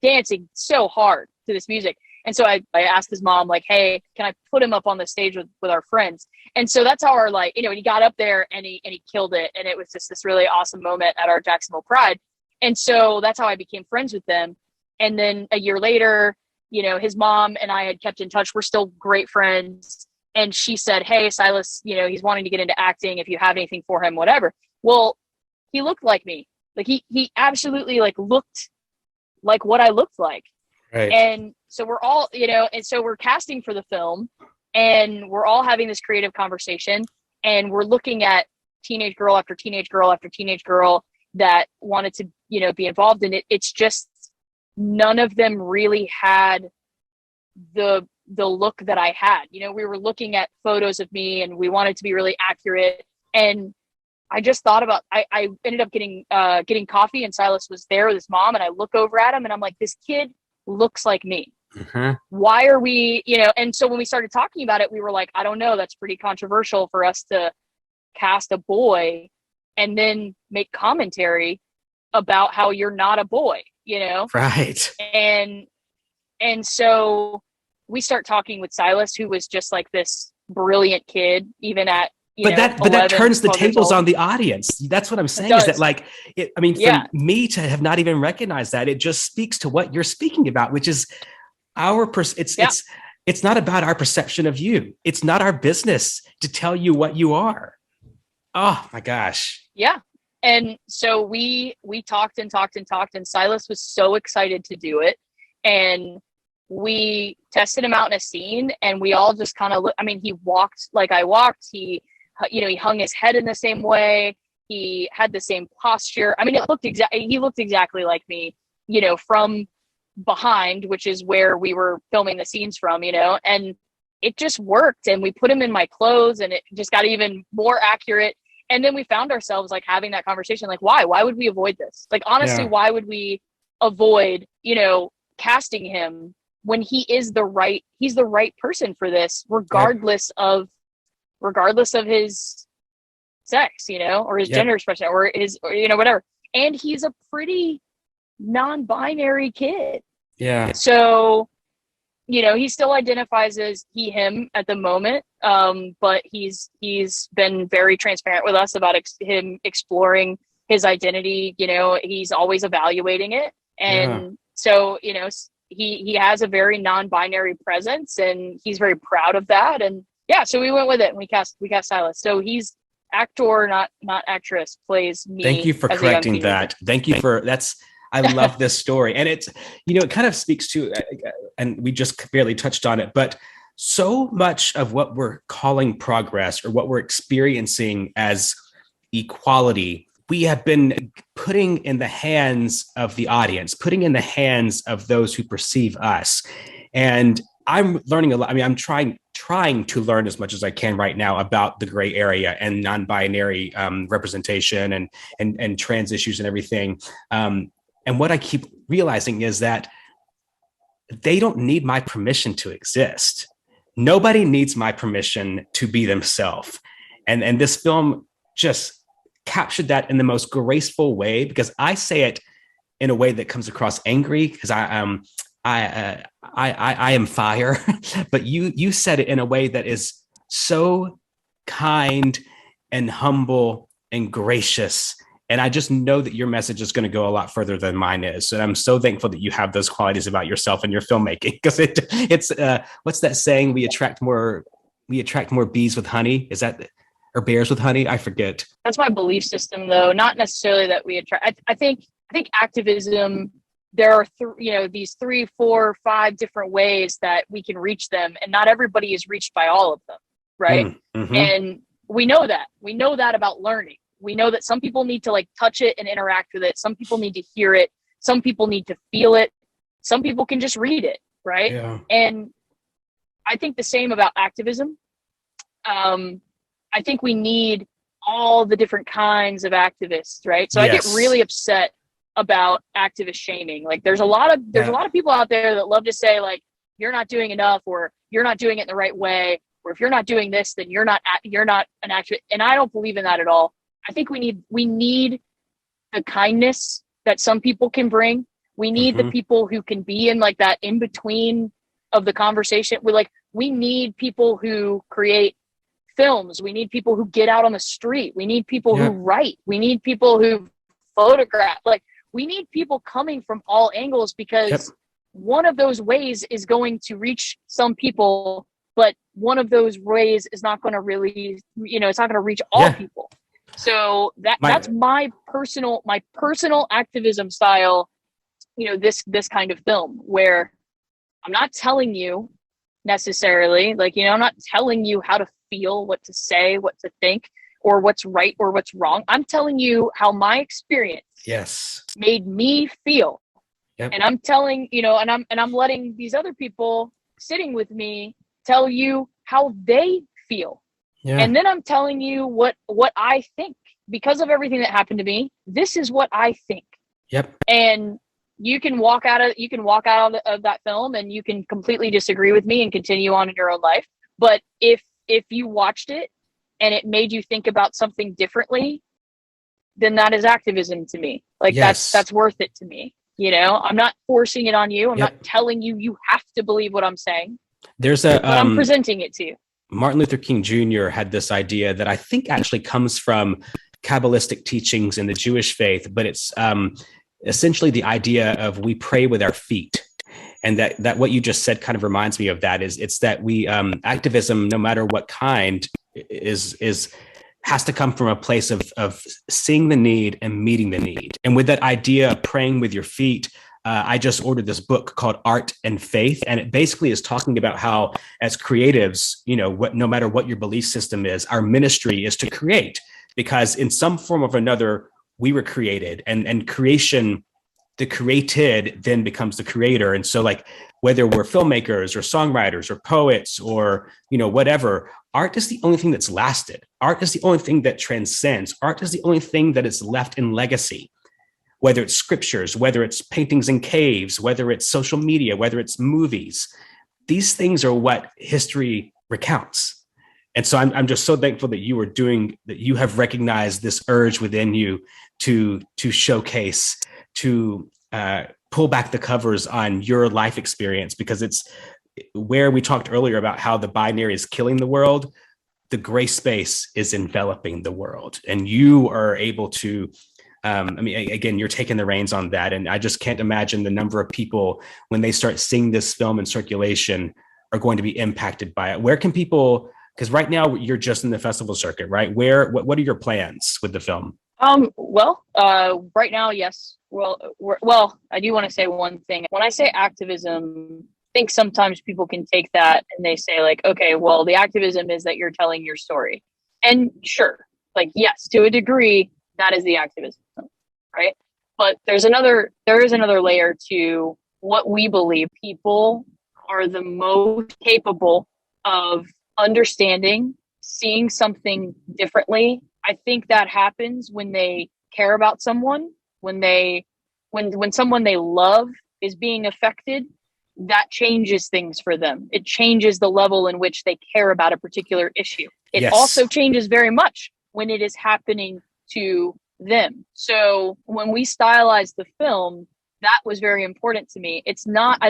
dancing so hard to this music. And so I asked his mom, like, hey, can I put him up on the stage with our friends? And so that's how our, and he got up there and he killed it. And it was just this really awesome moment at our Jacksonville Pride. And so that's how I became friends with them. And then a year later, his mom and I had kept in touch. We're still great friends. And she said, hey, Silas, he's wanting to get into acting. If you have anything for him, whatever. Well, he looked like me. Like he absolutely looked like what I looked like. Right. And so we're all, and so we're casting for the film, and we're all having this creative conversation, and we're looking at teenage girl after teenage girl after teenage girl that wanted to, be involved in it. It's just none of them really had the look that I had. We were looking at photos of me, and we wanted to be really accurate. And I just thought about, I ended up getting coffee, and Silas was there with his mom, and I look over at him and I'm like, this kid looks like me. Mm-hmm. Why are we, and so when we started talking about it, we were like, I don't know, that's pretty controversial for us to cast a boy and then make commentary about how you're not a boy, Right. And so we start talking with Silas, who was just like this brilliant kid, even at, but that turns the tables on the audience. That's what I'm saying, is that for me to have not even recognized that, it just speaks to what you're speaking about, which is it's not about our perception of you. It's not our business to tell you what you are. Oh my gosh. Yeah. And so we talked and talked and talked, and Silas was so excited to do it. And we tested him out in a scene, and we all just kind of he walked like I walked. He hung his head in the same way. He had the same posture. I mean, he looked exactly like me, from behind, which is where we were filming the scenes from, and it just worked. And we put him in my clothes and it just got even more accurate. And then we found ourselves like having that conversation, like, why would we avoid this? Like, honestly, why would we avoid, casting him when he's the right person for this, regardless of his sex, or his gender expression or his, whatever. And he's a pretty non-binary kid. Yeah. So, he still identifies as he, him at the moment. But he's been very transparent with us about him exploring his identity. He's always evaluating it. And so, he has a very non-binary presence and he's very proud of that. And so we went with it and we cast Silas. So he's actor, not actress, plays me. Thank you for correcting that. Thank you for I love this story. And it's, it kind of speaks to, and we just barely touched on it, but so much of what we're calling progress or what we're experiencing as equality, we have been putting in the hands of the audience, putting in the hands of those who perceive us. And I'm learning a lot. I mean, I'm trying to learn as much as I can right now about the gray area and non-binary representation and trans issues and everything. And what I keep realizing is that they don't need my permission to exist. Nobody needs my permission to be themselves. And this film just captured that in the most graceful way, because I say it in a way that comes across angry, because I am fire, but you said it in a way that is so kind and humble and gracious. And I just know that your message is going to go a lot further than mine is. And I'm so thankful that you have those qualities about yourself and your filmmaking, because it's what's that saying? We attract more bees with honey. Is that, or bears with honey? I forget. That's my belief system, though. Not necessarily that we attract. I think activism, there are these 3, 4, 5 different ways that we can reach them, and not everybody is reached by all of them, right? Mm-hmm. And we know that about learning. We know that some people need to like touch it and interact with it. Some people need to hear it. Some people need to feel it. Some people can just read it, right? Yeah. And I think the same about activism. I think we need all the different kinds of activists, right? So I get really upset about activist shaming. Like there's a lot of people out there that love to say like, you're not doing enough, or you're not doing it in the right way, or if you're not doing this, then you're not an activist. And I don't believe in that at all. I think we need the kindness that some people can bring. We need the people who can be in like that in between of the conversation. We need people who create films. We need people who get out on the street. We need people who write. We need people who photograph. Like we need people coming from all angles, because one of those ways is going to reach some people, but one of those ways is not going to really, it's not going to reach all people. So that's my personal activism style, this kind of film, where I'm not telling you necessarily, I'm not telling you how to feel, what to say, what to think, or what's right or what's wrong. I'm telling you how my experience made me feel. Yep. And I'm telling, and I'm letting these other people sitting with me tell you how they feel. Yeah. And then I'm telling you what I think, because of everything that happened to me. This is what I think. Yep. And you can walk out of that film and you can completely disagree with me and continue on in your own life. But if you watched it and it made you think about something differently, then that is activism to me. Like that's worth it to me. I'm not forcing it on you. I'm not telling you have to believe what I'm saying. But I'm presenting it to you. Martin Luther King Jr. had this idea that I think actually comes from Kabbalistic teachings in the Jewish faith, but it's essentially the idea of we pray with our feet. And that what you just said kind of reminds me of that. It's that we activism, no matter what kind, has to come from a place of seeing the need and meeting the need. And with that idea of praying with your feet, I just ordered this book called Art and Faith. And it basically is talking about how, as creatives, no matter what your belief system is, our ministry is to create. because in some form or another, we were created, and creation, the created then becomes the creator. And so like, whether we're filmmakers or songwriters or poets or, whatever, art is the only thing that's lasted. Art is the only thing that transcends. Art is the only thing that is left in legacy, whether it's scriptures, whether it's paintings in caves, whether it's social media, whether it's movies. These things are what history recounts. And so I'm just so thankful that you have recognized this urge within you to showcase, to pull back the covers on your life experience, because it's where we talked earlier about how the binary is killing the world. The gray space is enveloping the world, and you are able to, again, you're taking the reins on that. And I just can't imagine the number of people, when they start seeing this film in circulation, are going to be impacted by it. Where can people, because right now you're just in the festival circuit, right? What are your plans with the film? Right now, yes. Well, I do want to say one thing. When I say activism, I think sometimes people can take that and they say like, okay, well, the activism is that you're telling your story. And sure, like, yes, to a degree, that is the activism, right? But there is another layer to what we believe people are the most capable of understanding, seeing something differently. I think that happens when they care about someone, when someone they love is being affected. That changes things for them. It changes the level in which they care about a particular issue. It also changes very much when it is happening to them. So when we stylized the film, that was very important to me. I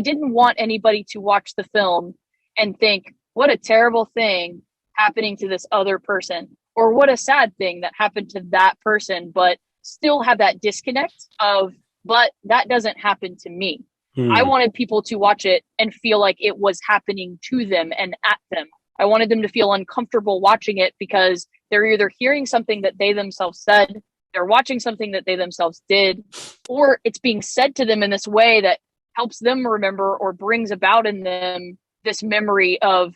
didn't want anybody to watch the film and think, what a terrible thing happening to this other person, or what a sad thing that happened to that person, but still have that disconnect of, but that doesn't happen to me. I wanted people to watch it and feel like it was happening to them and at them. I wanted them to feel uncomfortable watching it because they're either hearing something that they themselves said, they're watching something that they themselves did, or it's being said to them in this way that helps them remember or brings about in them this memory of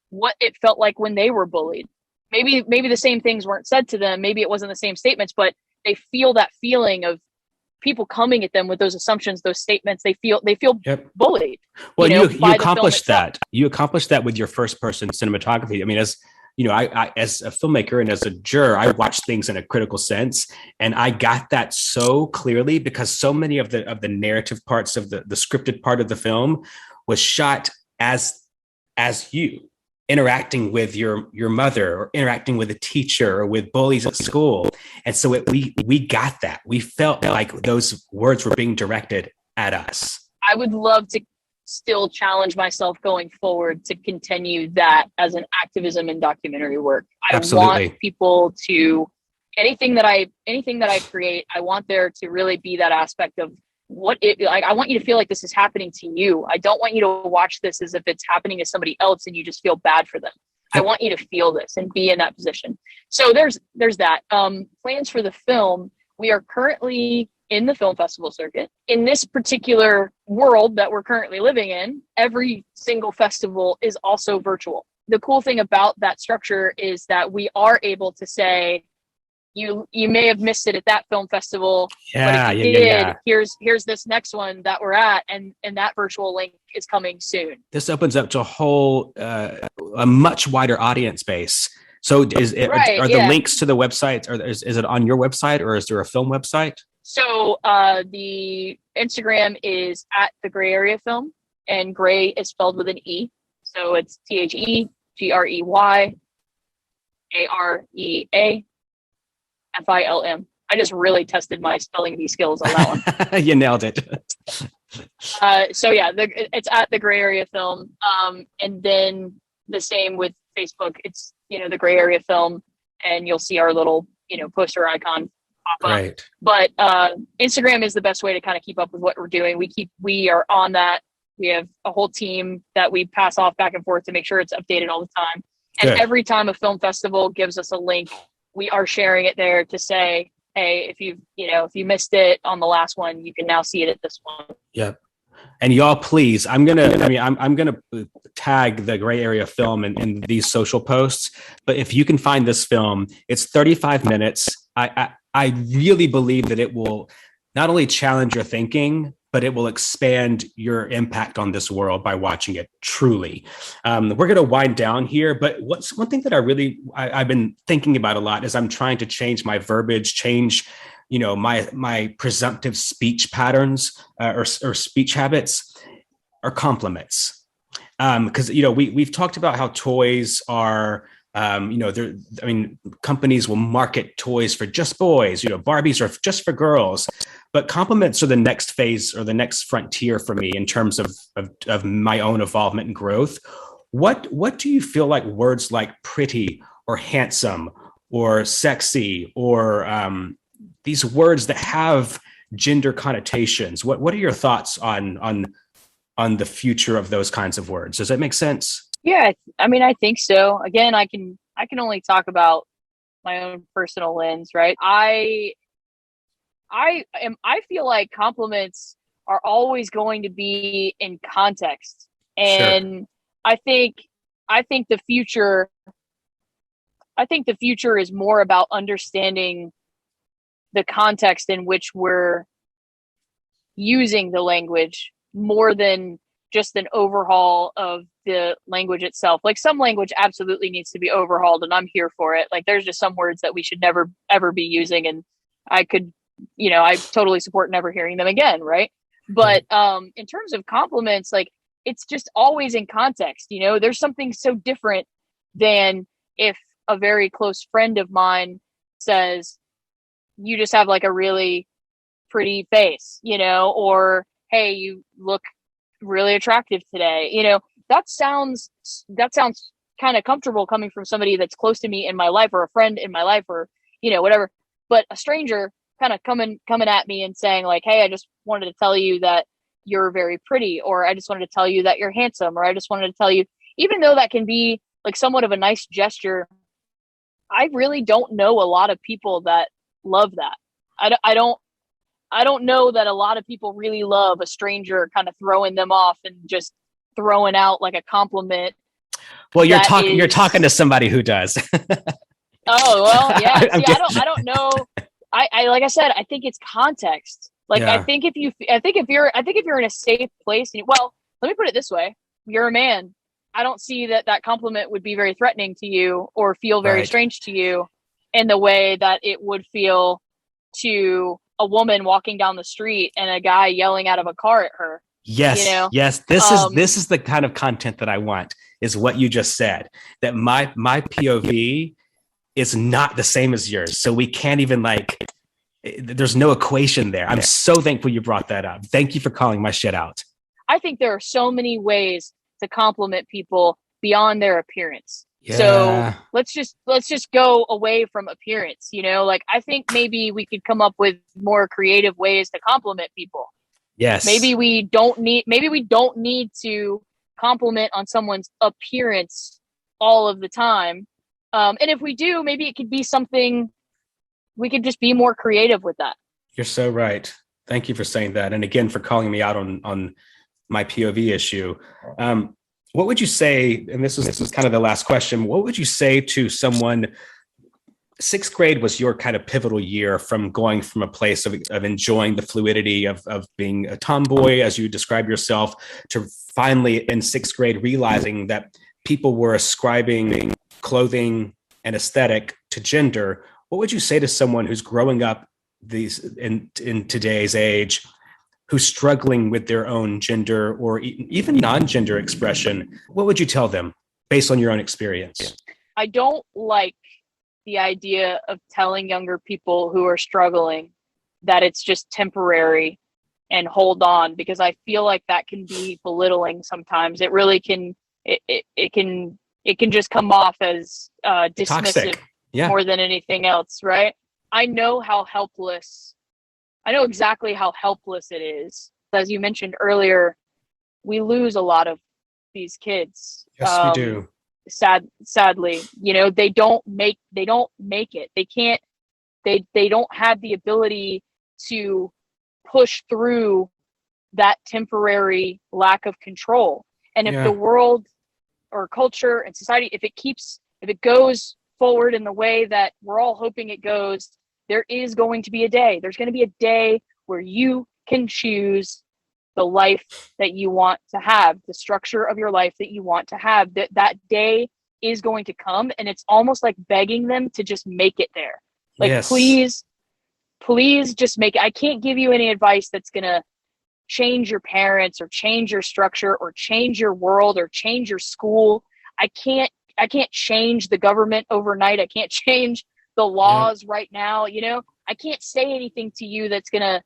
what it felt like when they were bullied. Maybe the same things weren't said to them. Maybe it wasn't the same statements, but they feel that feeling of people coming at them with those assumptions, those statements. They feel bullied. Well, you accomplished that. You accomplished that with your first person cinematography. I mean, as I as a filmmaker and as a juror, I watch things in a critical sense, and I got that so clearly because so many of the narrative parts of the scripted part of the film was shot as you interacting with your mother, or interacting with a teacher, or with bullies at school. And so we got that. We felt like those words were being directed at us. I would love to still challenge myself going forward to continue that as an activism and documentary work. Absolutely. I want people to, anything that I create, I want there to really be that aspect of I want you to feel like this is happening to you. I don't want you to watch this as if it's happening to somebody else and you just feel bad for them. I want you to feel this and be in that position. So there's that. Plans for the film. We are currently in the film festival circuit. In this particular world that we're currently living in, every single festival is also virtual. The cool thing about that structure is that we are able to say, you may have missed it at that film festival, but if you did, here's this next one that we're at, and that virtual link is coming soon. This opens up to a much wider audience base. So are the links to the website, or is it on your website, or is there a film website? So the Instagram is at the Gray Area Film, and Gray is spelled with an E. So it's TheGreyAreaFilm. I just really tested my spelling bee skills on that one. You nailed it. It's at the Gray Area Film. And then the same with Facebook. It's, the Gray Area Film, and you'll see our little, poster icon pop up. Right. But Instagram is the best way to kind of keep up with what we're doing. We are on that. We have a whole team that we pass off back and forth to make sure it's updated all the time. And every time a film festival gives us a link, we are sharing it there to say, hey, if you missed it on the last one, you can now see it at this one. Yeah. And y'all, please, I'm gonna tag the Gray Area Film in these social posts. But if you can find this film, it's 35 minutes. I really believe that it will not only challenge your thinking, but it will expand your impact on this world by watching it. Truly, we're gonna wind down here. But what's one thing that I've been thinking about a lot is I'm trying to change my verbiage, change my presumptive speech patterns or speech habits are compliments, because we've talked about how toys are companies will market toys for just boys, Barbies are just for girls, but compliments are the next phase or the next frontier for me in terms of my own evolvement and growth. What do you feel like words like pretty or handsome or sexy or these words that have gender connotations, what are your thoughts on the future of those kinds of words? Does that make sense? Yeah, I mean, I think so. Again, I can only talk about my own personal lens, right? I feel like compliments are always going to be in context. And sure. I think the future is more about understanding the context in which we're using the language more than just an overhaul of the language itself. Like, some language absolutely needs to be overhauled, and I'm here for it. Like, there's just some words that we should never ever be using, and I totally support never hearing them again, right? But in terms of compliments, like, it's just always in context. There's something so different than if a very close friend of mine says, you just have like a really pretty face, or hey, you look really attractive today. That sounds kind of comfortable coming from somebody that's close to me in my life, or a friend in my life, or whatever. But a stranger kind of coming at me and saying like, hey, I just wanted to tell you that you're very pretty, or I just wanted to tell you that you're handsome, or I just wanted to tell you, even though that can be like somewhat of a nice gesture, I really don't know a lot of people that love that. I don't know that a lot of people really love a stranger kind of throwing them off and just throwing out like a compliment. Well, you're talking to somebody who does. Oh, well, yeah. See, I don't know. I like I said, I think it's context. Like, yeah. I think if you're in a safe place, well, let me put it this way. You're a man. I don't see that compliment would be very threatening to you or feel very strange to you in the way that it would feel to a woman walking down the street and a guy yelling out of a car at her. Yes. Yes. This is the kind of content that I want, is what you just said, that my POV is not the same as yours. So we can't even there's no equation there. I'm so thankful you brought that up. Thank you for calling my shit out. I think there are so many ways to compliment people beyond their appearance. Yeah. So let's just go away from appearance. Like, I think maybe we could come up with more creative ways to compliment people. Yes. Maybe we don't need to compliment on someone's appearance all of the time. And if we do, maybe it could be something we could just be more creative with that. You're so right. Thank you for saying that. And again, for calling me out on my POV issue. What would you say, and this is kind of the last question, what would you say to someone, 6th grade was your kind of pivotal year from going from a place of enjoying the fluidity of being a tomboy, as you describe yourself, to finally in 6th grade realizing that people were ascribing clothing and aesthetic to gender. What would you say to someone who's growing up in today's age, who's struggling with their own gender or even non-gender expression? What would you tell them based on your own experience? I don't like the idea of telling younger people who are struggling that it's just temporary and hold on, because I feel like that can be belittling sometimes. It really can. It can just come off as dismissive. Toxic. Yeah. More than anything else, right? I know exactly how helpless it is. As you mentioned earlier, we lose a lot of these kids. Yes, we do. Sadly, they don't make it. They can't. They don't have the ability to push through that temporary lack of control. And if the world or culture and society, if it goes forward in the way that we're all hoping it goes, there's going to be a day where you can choose the life that you want to have, the structure of your life that you want to have. That day is going to come, and it's almost like begging them to just make it there. Like, please just make it. I can't give you any advice that's going to change your parents or change your structure or change your world or change your school. I can't change the government overnight. I can't change the laws right now. I can't say anything to you that's going to,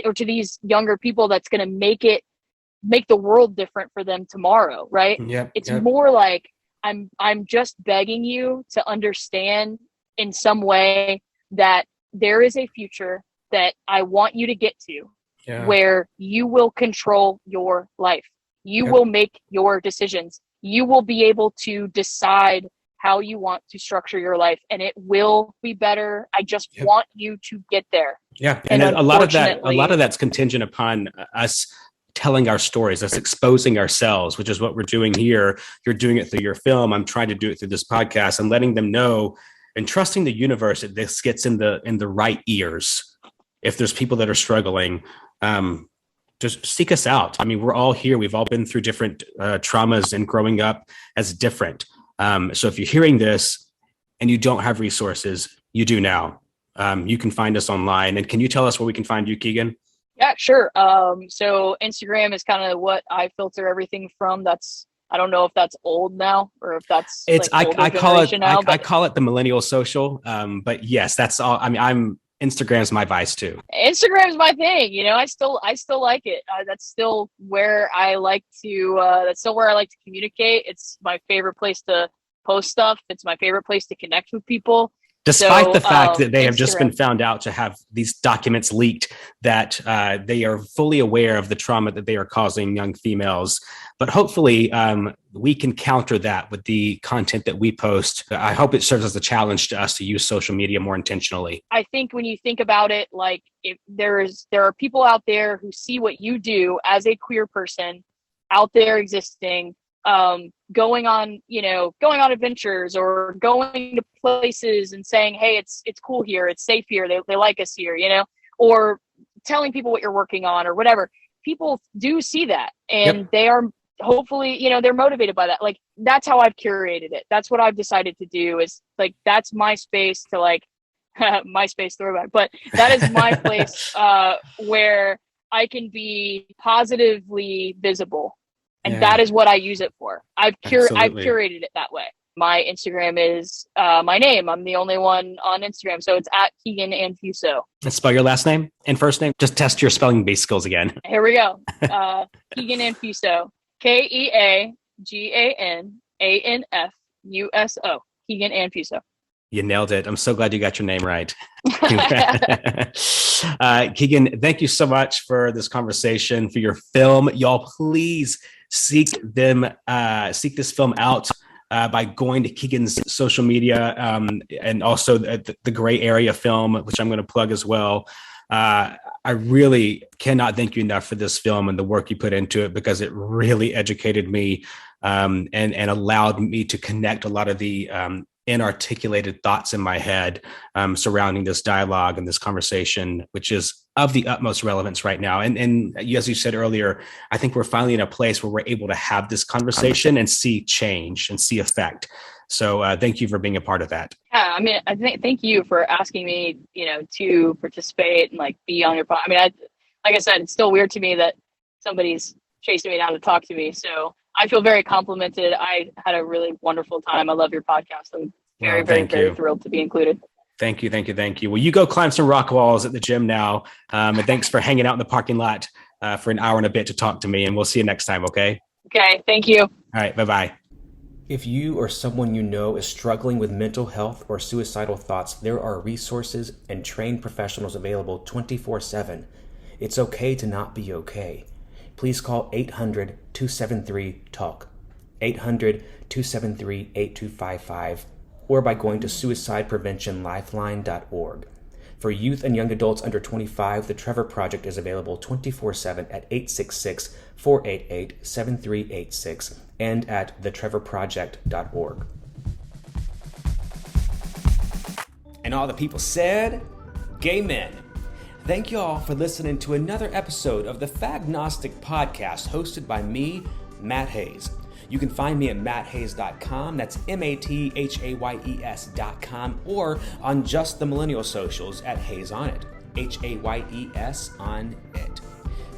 or to these younger people that's going to make the world different for them tomorrow. Right. It's more like I'm just begging you to understand in some way that there is a future that I want you to get to where you will control your life. You will make your decisions. You will be able to decide how you want to structure your life, and it will be better. I just want you to get there. Yeah. And a lot of that's contingent upon us telling our stories, us exposing ourselves, which is what we're doing here. You're doing it through your film. I'm trying to do it through this podcast, and letting them know and trusting the universe that this gets in the right ears. If there's people that are struggling, just seek us out. I mean, we're all here. We've all been through different traumas and growing up as different. So if you're hearing this and you don't have resources, you do now. You can find us online. And can you tell us where we can find you, Keagan? Yeah, sure. So Instagram is kind of what I filter everything from. I don't know if that's old now or if that's I call it the millennial social. But yes, that's all. I mean, Instagram's my vice too. Instagram's my thing. I still like it. That's still where I like to communicate. It's my favorite place to post stuff. It's my favorite place to connect with people. Despite the fact that they have just been found out to have these documents leaked, that they are fully aware of the trauma that they are causing young females. But hopefully we can counter that with the content that we post. I hope it serves as a challenge to us to use social media more intentionally. I think when you think about it, like if there are people out there who see what you do as a queer person out there existing, going on adventures or going to places and saying, hey, it's cool here, it's safe here, they like us here, or telling people what you're working on or whatever. People do see that, and they are hopefully, they're motivated by that. Like, that's how I've curated it. That's what I've decided to do, is like, that's my space to like MySpace throwback, but that is my place where I can be positively visible. And that is what I use it for. I've curated it that way. My Instagram is my name. I'm the only one on Instagram. So it's at Keagan Anfuso. And spell your last name and first name. Just test your spelling bee skills again. Here we go. Keagan Anfuso. KeaganAnfuso. Keagan Anfuso. You nailed it. I'm so glad you got your name right. Keagan, thank you so much for this conversation, for your film. Y'all, please seek this film out by going to Keagan's social media, and also the Gray Area Film, which I'm going to plug as well. I really cannot thank you enough for this film and the work you put into it, because it really educated me and allowed me to connect a lot of the inarticulated thoughts in my head surrounding this dialogue and this conversation, which is of the utmost relevance right now. And as you said earlier, I think we're finally in a place where we're able to have this conversation and see change and see effect. So thank you for being a part of that. Yeah, I mean, thank you for asking me, to participate and like be on your podcast. I mean, like I said, it's still weird to me that somebody's chasing me down to talk to me. So I feel very complimented. I had a really wonderful time. I love your podcast. I'm very thrilled to be included. Thank you. Well, you go climb some rock walls at the gym now. And thanks for hanging out in the parking lot for an hour and a bit to talk to me. And we'll see you next time, okay? Okay, thank you. All right, bye-bye. If you or someone you know is struggling with mental health or suicidal thoughts, there are resources and trained professionals available 24/7. It's okay to not be okay. Please call 800-273-TALK, 800-273-8255, or by going to suicidepreventionlifeline.org. For youth and young adults under 25, The Trevor Project is available 24/7 at 866-488-7386 and at thetrevorproject.org. And all the people said, gay men. Thank you all for listening to another episode of the Fagnostic Podcast hosted by me, Matt Hayes. You can find me at matthayes.com, that's MATHAYES.com, or on Just the Millennial socials at Hayes on It, HAYES on it.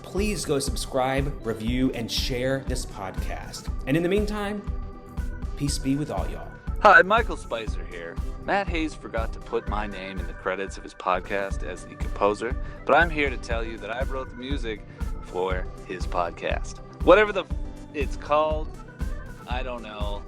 Please go subscribe, review, and share this podcast. And in the meantime, peace be with all y'all. Hi, Michael Spicer here. Matt Hayes forgot to put my name in the credits of his podcast as the composer, but I'm here to tell you that I wrote the music for his podcast. Whatever it's called, I don't know.